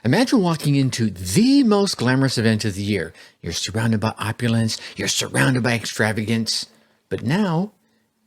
Imagine walking into the most glamorous event of the year. You're surrounded by opulence, you're surrounded by extravagance. But now,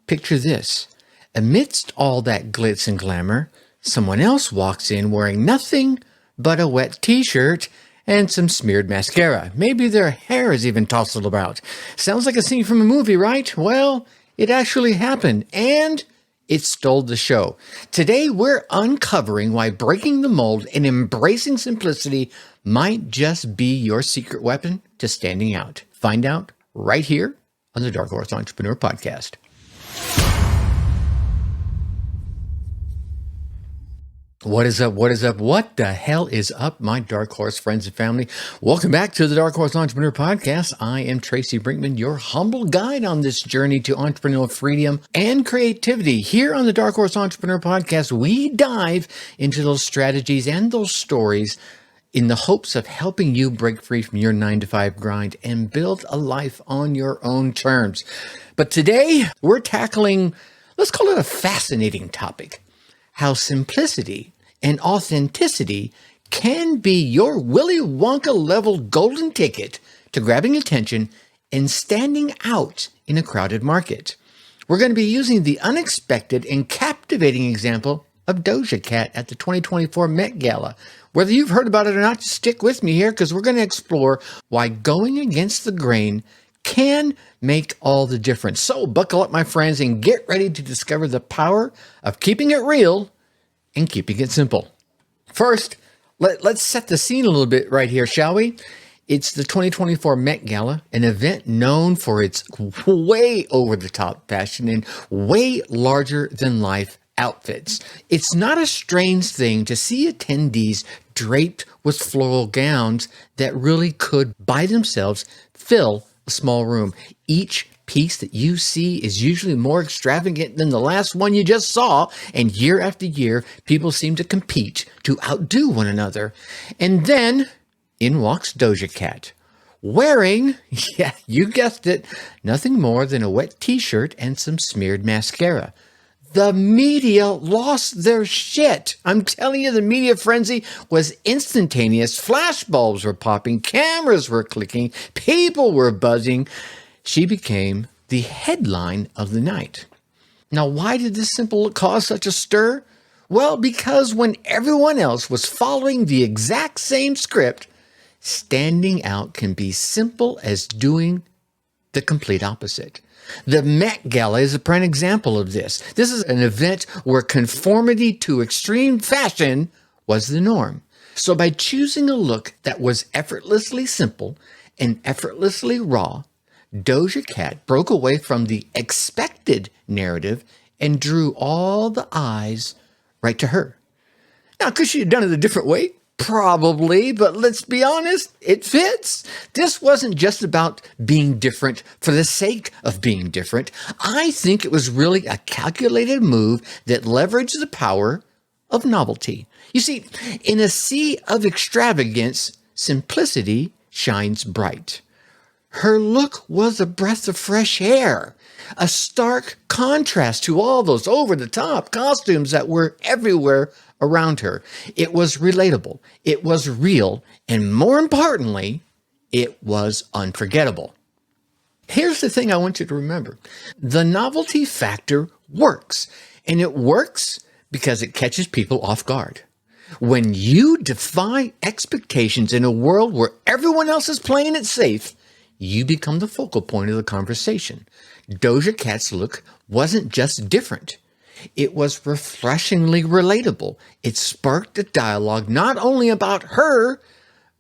picture this. Amidst all that glitz and glamour, someone else walks in wearing nothing but a wet t-shirt and some smeared mascara. Maybe their hair is even tousled about. Sounds like a scene from a movie, right? Well, it actually happened, and it stole the show. Today, we're uncovering why breaking the mold and embracing simplicity might just be your secret weapon to standing out. Find out right here on the Dark Horse Entrepreneur Podcast. What is up? What is up? What the hell is up, my Dark Horse friends and family? Welcome back to the Dark Horse Entrepreneur Podcast. I am Tracy Brinkman, your humble guide on this journey to entrepreneurial freedom and creativity. Here on the Dark Horse Entrepreneur Podcast, we dive into those strategies and those stories in the hopes of helping you break free from your 9-to-5 grind and build a life on your own terms. But today, we're tackling, let's call it a fascinating topic. How simplicity and authenticity can be your Willy Wonka level golden ticket to grabbing attention and standing out in a crowded market. We're going to be using the unexpected and captivating example of Doja Cat at the 2024 Met Gala. Whether you've heard about it or not, stick with me here because we're going to explore why going against the grain can make all the difference. So buckle up, my friends, and get ready to discover the power of keeping it real and keeping it simple. First, let's set the scene a little bit right here, shall we? It's the 2024 Met Gala, an event known for its way over-the-top fashion and way larger-than-life outfits. It's not a strange thing to see attendees draped with floral gowns that really could, by themselves, fill a small room. Each piece that you see is usually more extravagant than the last one you just saw, and year after year, people seem to compete to outdo one another. And then, in walks Doja Cat, wearing, yeah, you guessed it, nothing more than a wet t-shirt and some smeared mascara. The media lost their shit. I'm telling you, the media frenzy was instantaneous. Flashbulbs were popping, cameras were clicking, people were buzzing. She became the headline of the night. Now, why did this simple look cause such a stir? Well, because when everyone else was following the exact same script, standing out can be simple as doing the complete opposite. The Met Gala is a prime example of this. This is an event where conformity to extreme fashion was the norm. So by choosing a look that was effortlessly simple and effortlessly raw, Doja Cat broke away from the expected narrative and drew all the eyes right to her. Now, could she have done it a different way? Probably, but let's be honest, it fits. This wasn't just about being different for the sake of being different. I think it was really a calculated move that leveraged the power of novelty. You see, in a sea of extravagance, simplicity shines bright. Her look was a breath of fresh air, a stark contrast to all those over-the-top costumes that were everywhere around her. It was relatable, it was real, and more importantly, it was unforgettable. Here's the thing I want you to remember. The novelty factor works, and it works because it catches people off guard. When you defy expectations in a world where everyone else is playing it safe, you become the focal point of the conversation. Doja Cat's look wasn't just different. It was refreshingly relatable. It sparked a dialogue not only about her,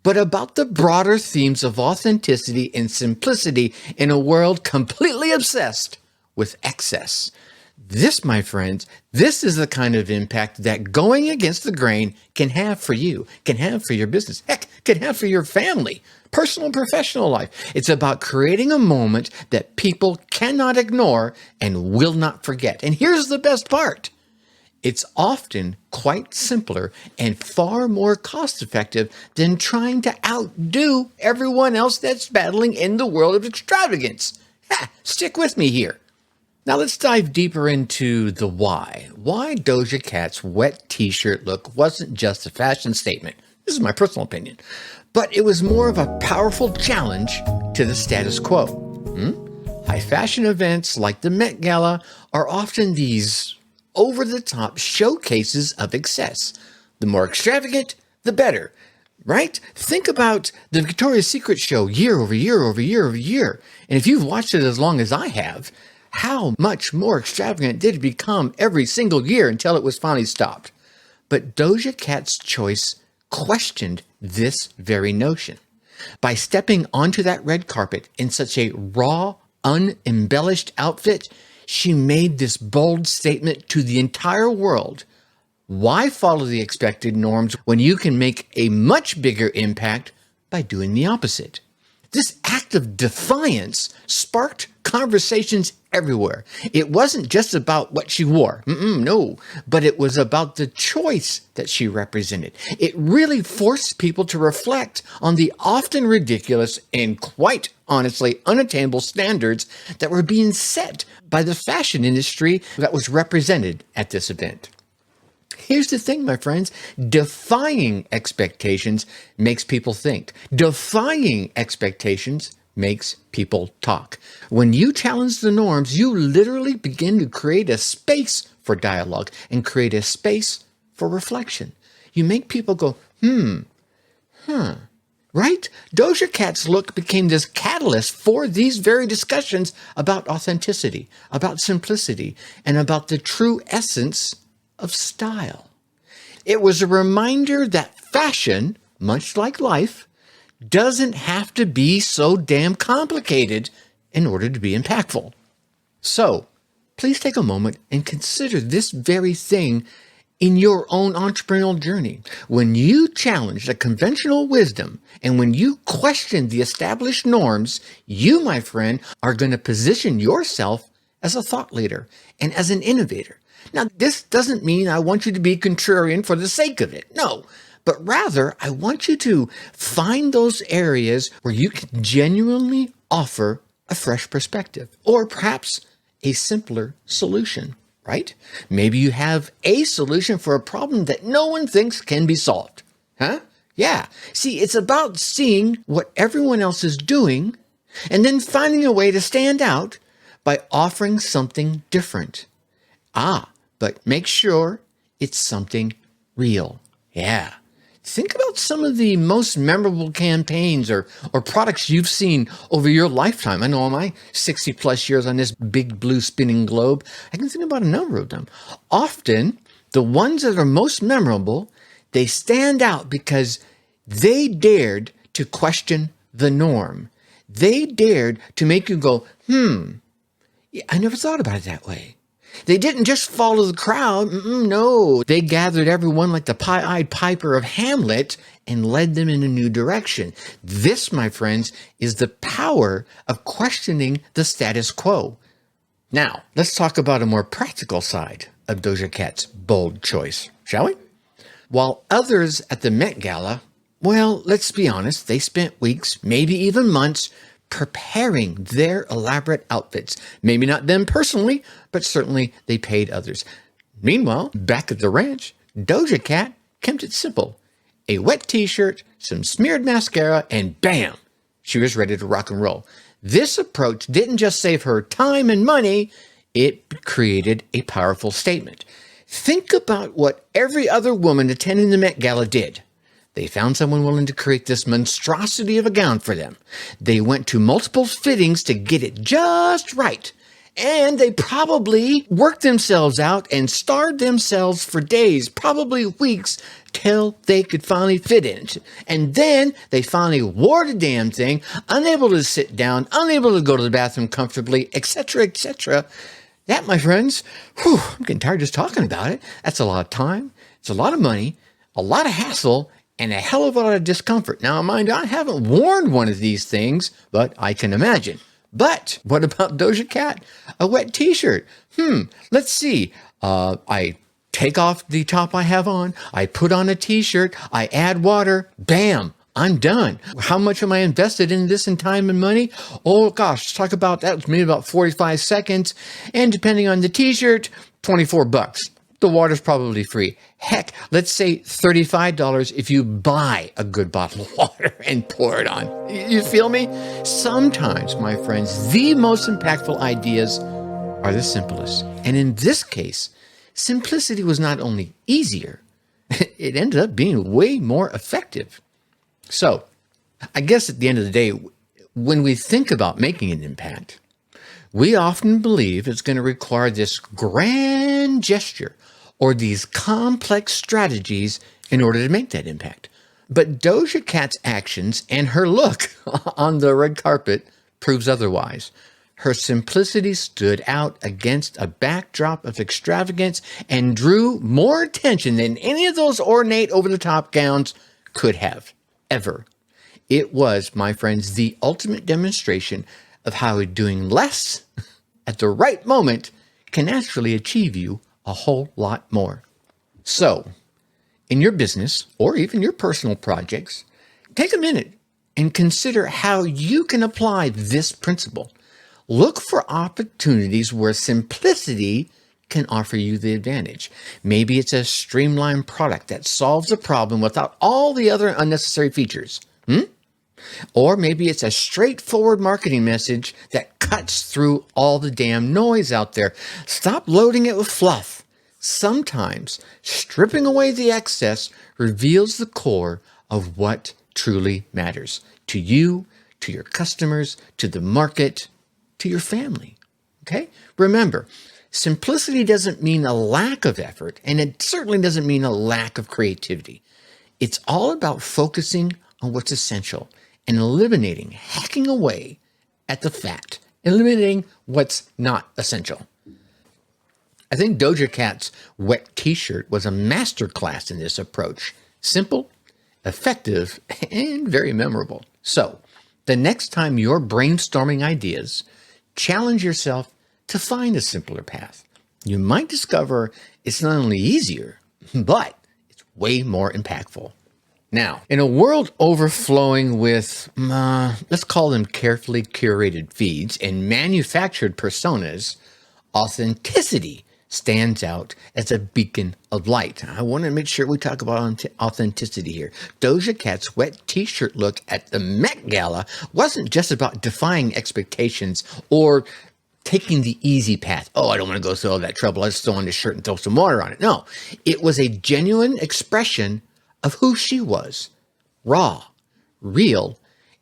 but about the broader themes of authenticity and simplicity in a world completely obsessed with excess. This, my friends, this is the kind of impact that going against the grain can have for you, can have for your business, heck, can have for your family, personal and professional life. It's about creating a moment that people cannot ignore and will not forget. And here's the best part. It's often quite simpler and far more cost-effective than trying to outdo everyone else that's battling in the world of extravagance. Stick with me here. Now let's dive deeper into the why. Why Doja Cat's wet t-shirt look wasn't just a fashion statement. This is my personal opinion. But it was more of a powerful challenge to the status quo. High fashion events like the Met Gala are often these over-the-top showcases of excess. The more extravagant, the better, right? Think about the Victoria's Secret show year over year over year over year. And if you've watched it as long as I have, how much more extravagant did it become every single year until it was finally stopped? But Doja Cat's choice questioned this very notion. By stepping onto that red carpet in such a raw, unembellished outfit, she made this bold statement to the entire world. Why follow the expected norms when you can make a much bigger impact by doing the opposite? This act of defiance sparked conversations everywhere. It wasn't just about what she wore, no, but it was about the choice that she represented. It really forced people to reflect on the often ridiculous and quite honestly unattainable standards that were being set by the fashion industry that was represented at this event. Here's the thing, my friends. Defying expectations makes people think. Defying expectations makes people talk. When you challenge the norms, you literally begin to create a space for dialogue and create a space for reflection. You make people go, right? Doja Cat's look became this catalyst for these very discussions about authenticity, about simplicity, and about the true essence of style. It was a reminder that fashion, much like life, doesn't have to be so damn complicated in order to be impactful. So, please take a moment and consider this very thing in your own entrepreneurial journey. When you challenge the conventional wisdom and when you question the established norms, you, my friend, are going to position yourself as a thought leader and as an innovator. Now, this doesn't mean I want you to be contrarian for the sake of it. No, but rather I want you to find those areas where you can genuinely offer a fresh perspective or perhaps a simpler solution, right? Maybe you have a solution for a problem that no one thinks can be solved. Huh? Yeah. See, it's about seeing what everyone else is doing and then finding a way to stand out by offering something different. But make sure it's something real. Yeah. Think about some of the most memorable campaigns or products you've seen over your lifetime. I know in my 60 plus years on this big blue spinning globe, I can think about a number of them. Often, the ones that are most memorable, they stand out because they dared to question the norm. They dared to make you go, I never thought about it that way. They didn't just follow the crowd. No, they gathered everyone like the pie-eyed piper of Hamlet and led them in a new direction. This, my friends, is the power of questioning the status quo. Now, let's talk about a more practical side of Doja Cat's bold choice, shall we? While others at the Met Gala, well, let's be honest, they spent weeks, maybe even months, preparing their elaborate outfits. Maybe not them personally, but certainly they paid others. Meanwhile, back at the ranch, Doja Cat kept it simple. A wet t-shirt, some smeared mascara, and bam, she was ready to rock and roll. This approach didn't just save her time and money, it created a powerful statement. Think about what every other woman attending the Met Gala did. They found someone willing to create this monstrosity of a gown for them. They went to multiple fittings to get it just right. And they probably worked themselves out and starved themselves for days, probably weeks, till they could finally fit in. And then they finally wore the damn thing, unable to sit down, unable to go to the bathroom comfortably, etc., etc. That, my friends, I'm getting tired just talking about it. That's a lot of time. It's a lot of money, a lot of hassle, and a hell of a lot of discomfort. Now, mind, I haven't worn one of these things, but I can imagine. But what about Doja Cat? A wet t-shirt. Let's see. I take off the top I have on. I put on a t-shirt. I add water. Bam. I'm done. How much am I invested in this in time and money? Oh, gosh. Let's talk about that. It's maybe about 45 seconds. And depending on the t-shirt, $24. The water's probably free. Heck, let's say $35 if you buy a good bottle of water and pour it on. You feel me? Sometimes, my friends, the most impactful ideas are the simplest. And in this case, simplicity was not only easier, it ended up being way more effective. So, I guess at the end of the day, when we think about making an impact, we often believe it's going to require this grand gesture or these complex strategies in order to make that impact. But Doja Cat's actions and her look on the red carpet proves otherwise. Her simplicity stood out against a backdrop of extravagance and drew more attention than any of those ornate over-the-top gowns could have, ever. It was, my friends, the ultimate demonstration of how doing less at the right moment can actually achieve you a whole lot more. So, in your business or even your personal projects, take a minute and consider how you can apply this principle. Look for opportunities where simplicity can offer you the advantage. Maybe it's a streamlined product that solves a problem without all the other unnecessary features. Or maybe it's a straightforward marketing message that cuts through all the damn noise out there. Stop loading it with fluff. Sometimes stripping away the excess reveals the core of what truly matters to you, to your customers, to the market, to your family. Okay? Remember, simplicity doesn't mean a lack of effort, and it certainly doesn't mean a lack of creativity. It's all about focusing on what's essential and eliminating, hacking away at the fat, eliminating what's not essential. I think Doja Cat's wet t-shirt was a masterclass in this approach. Simple, effective, and very memorable. So, the next time you're brainstorming ideas, challenge yourself to find a simpler path. You might discover it's not only easier, but it's way more impactful. Now, in a world overflowing with, let's call them carefully curated feeds and manufactured personas, authenticity stands out as a beacon of light. I want to make sure we talk about authenticity here. Doja Cat's wet t-shirt look at the Met Gala wasn't just about defying expectations or taking the easy path. Oh, I don't want to go through all that trouble. Let's throw on this shirt and throw some water on it. No, it was a genuine expression of who she was. Raw, real,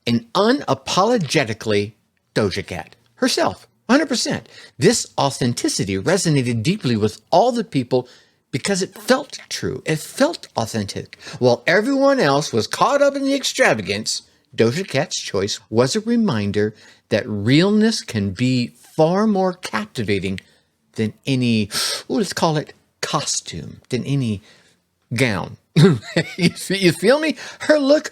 and unapologetically Doja Cat herself. 100%. This authenticity resonated deeply with all the people because it felt true. It felt authentic. While everyone else was caught up in the extravagance, Doja Cat's choice was a reminder that realness can be far more captivating than any, let's call it costume, than any gown. You feel me? Her look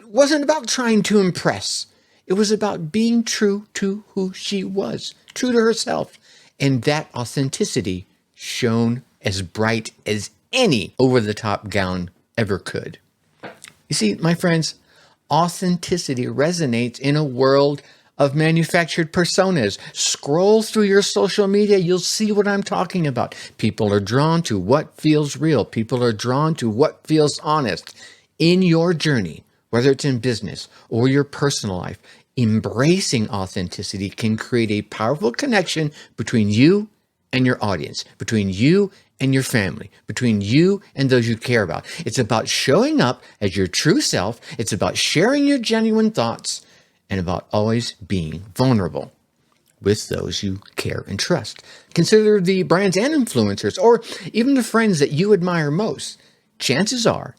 wasn't about trying to impress. It was about being true to who she was, true to herself. And that authenticity shone as bright as any over-the-top gown ever could. You see, my friends, authenticity resonates in a world of manufactured personas. Scroll through your social media, you'll see what I'm talking about. People are drawn to what feels real. People are drawn to what feels honest. In your journey, whether it's in business or your personal life, embracing authenticity can create a powerful connection between you and your audience, between you and your family, between you and those you care about. It's about showing up as your true self. It's about sharing your genuine thoughts and about always being vulnerable with those you care and trust. Consider the brands and influencers, or even the friends that you admire most. Chances are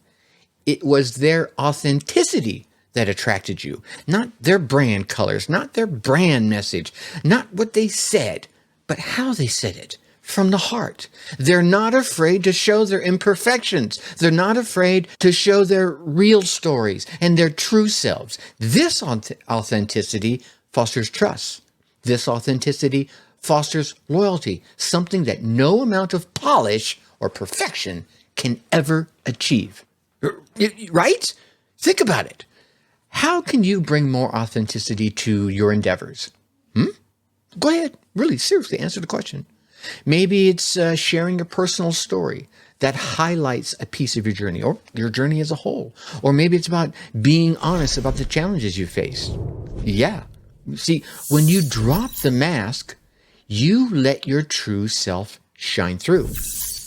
it was their authenticity that attracted you, not their brand colors, not their brand message, not what they said, but how they said it from the heart. They're not afraid to show their imperfections. They're not afraid to show their real stories and their true selves. This authenticity fosters trust. This authenticity fosters loyalty, something that no amount of polish or perfection can ever achieve. Right? Think about it. How can you bring more authenticity to your endeavors? Go ahead. Really, seriously, answer the question. Maybe it's sharing a personal story that highlights a piece of your journey or your journey as a whole. Or maybe it's about being honest about the challenges you faced. Yeah. See, when you drop the mask, you let your true self shine through.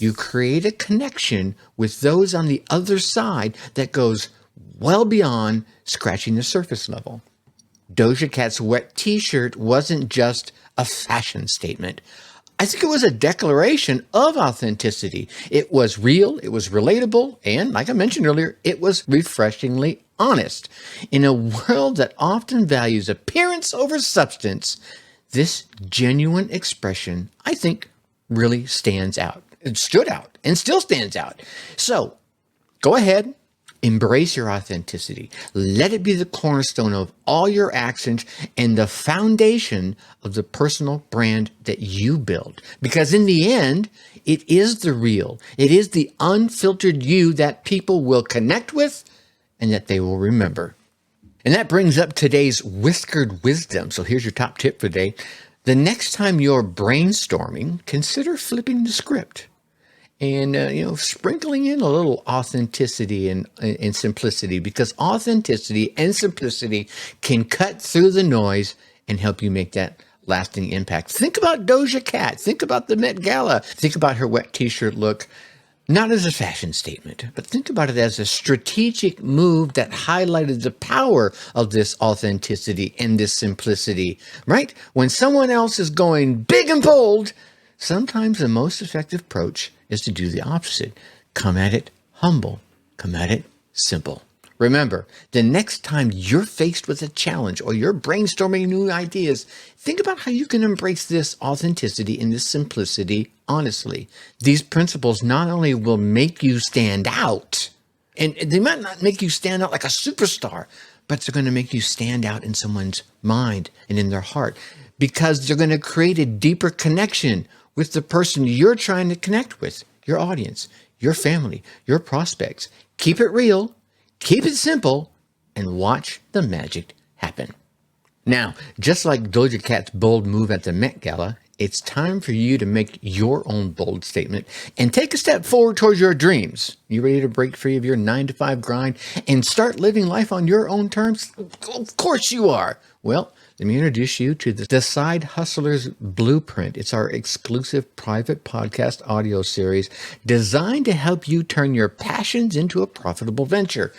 You create a connection with those on the other side that goes well beyond scratching the surface level. Doja Cat's wet t-shirt wasn't just a fashion statement. I think it was a declaration of authenticity. It was real, it was relatable, and like I mentioned earlier, it was refreshingly honest. In a world that often values appearance over substance, this genuine expression, I think, really stands out. It stood out and still stands out. So go ahead, embrace your authenticity. Let it be the cornerstone of all your actions and the foundation of the personal brand that you build. Because in the end, it is the real, it is the unfiltered you that people will connect with and that they will remember. And that brings up today's whiskered wisdom. So here's your top tip for today. The next time you're brainstorming, consider flipping the script and sprinkling in a little authenticity and simplicity, because authenticity and simplicity can cut through the noise and help you make that lasting impact. Think about Doja Cat. Think about the Met Gala. Think about her wet t-shirt look. Not as a fashion statement, but think about it as a strategic move that highlighted the power of this authenticity and this simplicity, right? When someone else is going big and bold, sometimes the most effective approach is to do the opposite. Come at it humble. Come at it simple. Remember, the next time you're faced with a challenge or you're brainstorming new ideas, think about how you can embrace this authenticity and this simplicity honestly. These principles not only will make you stand out, and they might not make you stand out like a superstar, but they're going to make you stand out in someone's mind and in their heart, because they're going to create a deeper connection with the person you're trying to connect with, your audience, your family, your prospects. Keep it real. Keep it simple and watch the magic happen. Now, just like Doja Cat's bold move at the Met Gala, it's time for you to make your own bold statement and take a step forward towards your dreams. You ready to break free of your 9-to-5 grind and start living life on your own terms? Of course you are. Well, let me introduce you to the Side Hustler's Blueprint. It's our exclusive private podcast audio series designed to help you turn your passions into a profitable venture.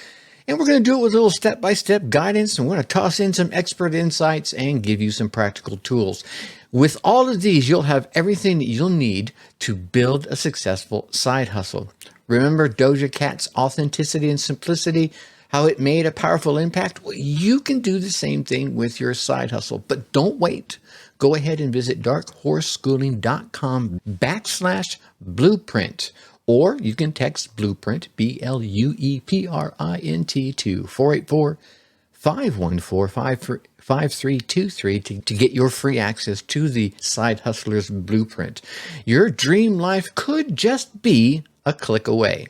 And we're going to do it with a little step-by-step guidance, and we're going to toss in some expert insights and give you some practical tools. With all of these, you'll have everything that you'll need to build a successful side hustle. Remember Doja Cat's authenticity and simplicity, how it made a powerful impact? Well, you can do the same thing with your side hustle, but don't wait. Go ahead and visit darkhorseschooling.com/blueprint, or you can text Blueprint, BLUEPRINT, to 484-514-5323 to get your free access to the Side Hustler's Blueprint. Your dream life could just be a click away.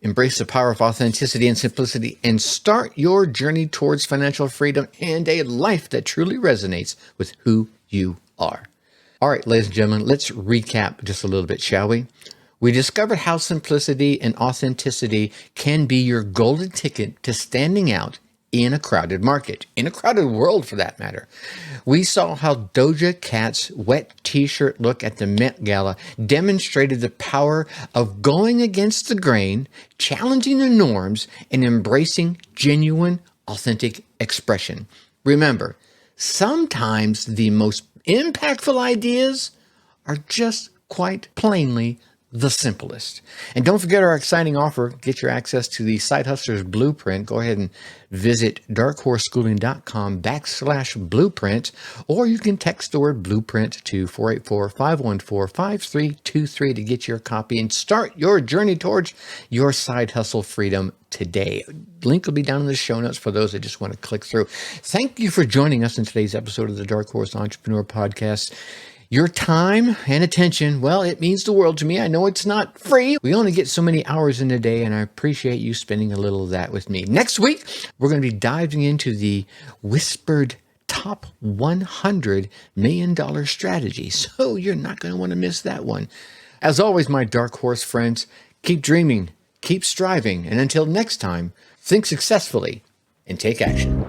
Embrace the power of authenticity and simplicity and start your journey towards financial freedom and a life that truly resonates with who you are. All right, ladies and gentlemen, let's recap just a little bit, shall we? We discovered how simplicity and authenticity can be your golden ticket to standing out in a crowded market, in a crowded world for that matter. We saw how Doja Cat's wet t-shirt look at the Met Gala demonstrated the power of going against the grain, challenging the norms, and embracing genuine, authentic expression. Remember, sometimes the most impactful ideas are just quite plainly the simplest. And don't forget our exciting offer. Get your access to the Side Hustler's Blueprint. Go ahead and visit darkhorseschooling.com/blueprint, or you can text the word blueprint to 484-514-5323 to get your copy and start your journey towards your side hustle freedom today. Link will be down in the show notes for those that just want to click through. Thank you for joining us in today's episode of the Dark Horse Entrepreneur Podcast. Your time and attention, well, it means the world to me. I know it's not free. We only get so many hours in a day, and I appreciate you spending a little of that with me. Next week, we're going to be diving into the whispered top $100 million strategy. So you're not going to want to miss that one. As always, my dark horse friends, keep dreaming, keep striving, and until next time, think successfully and take action.